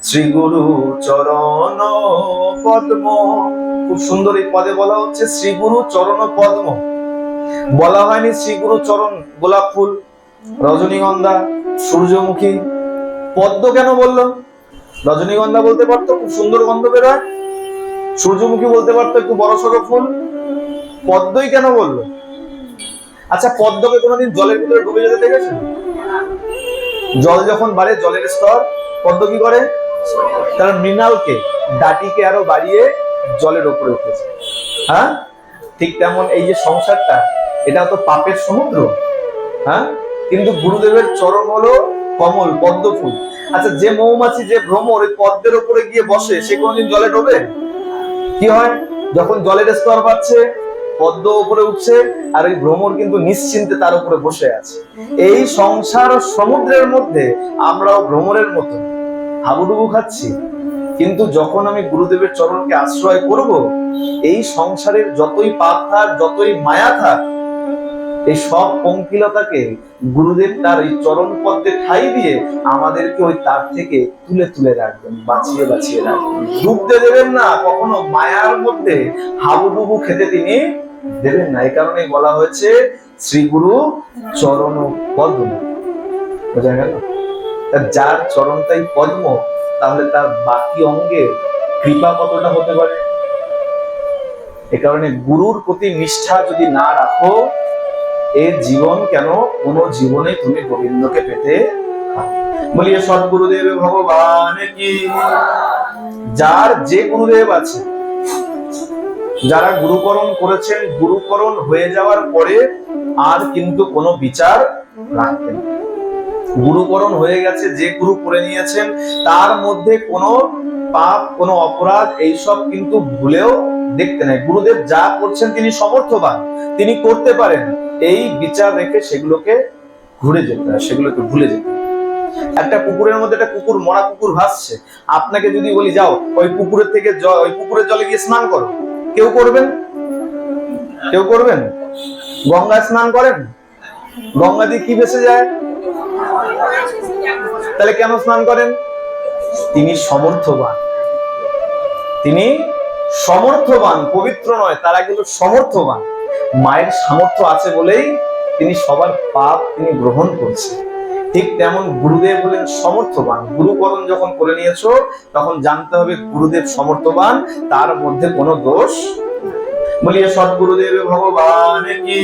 শ্রী গুরু চরণ পদ্ম। খুব সুন্দর এই পদে বলা হচ্ছে শ্রী গুরু চরণ পদ্ম, বলা হয়নি শ্রী গুরু চরণ গোলাপ ফুল, রজনীগন্ধা, সূর্যমুখী। পদ্ম কেন বললো? রজনীগন্ধা বলতে পারতো, খুব সুন্দর গন্ধ বেরোয়। সূর্যমুখী বলতে পারতো, একটু বড় সড়ো ফুল। পদ্মই কেন বললো? আচ্ছা, পদ্মকে কোনোদিন জলের ভিতরে ডুবে যেতে দেখেছেন? জল যখন বাড়ে, জলের স্তর, পদ্ম কি করে? তার মৃণালকে, ডাটিকে আরো বাড়িয়ে জলের উপরে উঠেছে। হ্যাঁ, ঠিক তেমন এই যে সংসারটা, এটা তো পাপের সমুদ্র। হ্যাঁ, কিন্তু গুরুদেবের চরণ হলো কমল, পদ্ম ফুল। আচ্ছা, যে মৌমাছি, যে ভ্রমর ওই পদ্মের উপরে গিয়ে বসে, সে কোনোদিন জলে ডোবে? কি হয়? যখন জলের স্তর বাড়ছে, পদ্ম উপরে উঠছে, আর ওই ভ্রমর কিন্তু নিশ্চিন্তে তার উপরে বসে আছে। এই সংসার সমুদ্রের মধ্যে আমরাও ভ্রমরের মতো হাবুডুবু খাচ্ছি। কিন্তু যখন আমি গুরুদেবের চরণকে আশ্রয় করব, এই সংসারের যতই পাপ থাক, যতই মায়া থাক, এই সব পঙ্কিলতাকে গুরুদেব তার এই চরণ পদ্মে ঠাঁই দিয়ে আমাদেরকে ওই তার থেকে তুলে তুলে রাখবেন, বাঁচিয়ে বাঁচিয়ে রাখবেন। ডুবতে দেবেন না, কখনো মায়ার মধ্যে হাবুডুবু খেতে তিনি দেবেন না। এই কারণে বলা হয়েছে শ্রী গুরু চরণ পদ্ম। বোঝা গেল? যার চরণটাই পদ্ম, তাহলে তার বাকি অঙ্গে কৃপা কতটা হতে পারে। এ কারণে গুরুর প্রতি নিষ্ঠা যদি না রাখো, এর জীবন কেন কোন জীবনে তুমি গোবিন্দকে পেতে বলিয়ে সদ্গুরুদেব ভগবান কি। যার যে গুরুদেব আছে, যারা গুরুকরণ করেছেন, গুরুকরণ হয়ে যাওয়ার পরে আর কিন্তু কোনো বিচার রাখবেন। গুরুকরণ হয়ে গেছে, যে গুরু করে নিয়েছেন, তার মধ্যে কোনো পাপ, কোনো অপরাধ এইসব কিন্তু ভুলেও দেখতে নাই। গুরুদেব যা করছেন তিনি সমর্থবান, তিনি করতে পারেন। এই বিচার রেখে সেগুলোকে ঘুরে যেতে হয়, সেগুলোকে ভুলে যেতে হয়। একটা পুকুরের মধ্যে একটা কুকুর, মরা কুকুর ভাসছে। আপনাকে যদি বলি যাও ওই পুকুরের থেকে ওই পুকুরের জলে গিয়ে স্নান করো, কেউ করবেন? কেউ করবেন? গঙ্গায় স্নান করেন? গঙ্গা দিয়ে কি ভেসে যায়? তাহলে কেন স্নান করেন? তিনি সমর্থবান, তিনি সমর্থবান, পবিত্র নয়, তারা কিন্তু সমর্থবান। মায়ের সামর্থ্য আছে বলেই তিনি সবার পাপ তিনি গ্রহণ করছেন। ঠিক তেমন গুরুদেব হলেন সমর্থবান। গুরুকরণ যখন করে নিয়েছো, তখন জানতে হবে গুরুদেব সমর্থবান, তার মধ্যে কোনো দোষ। বলিয়ে সদ্গুরুদেব ভগবান কি।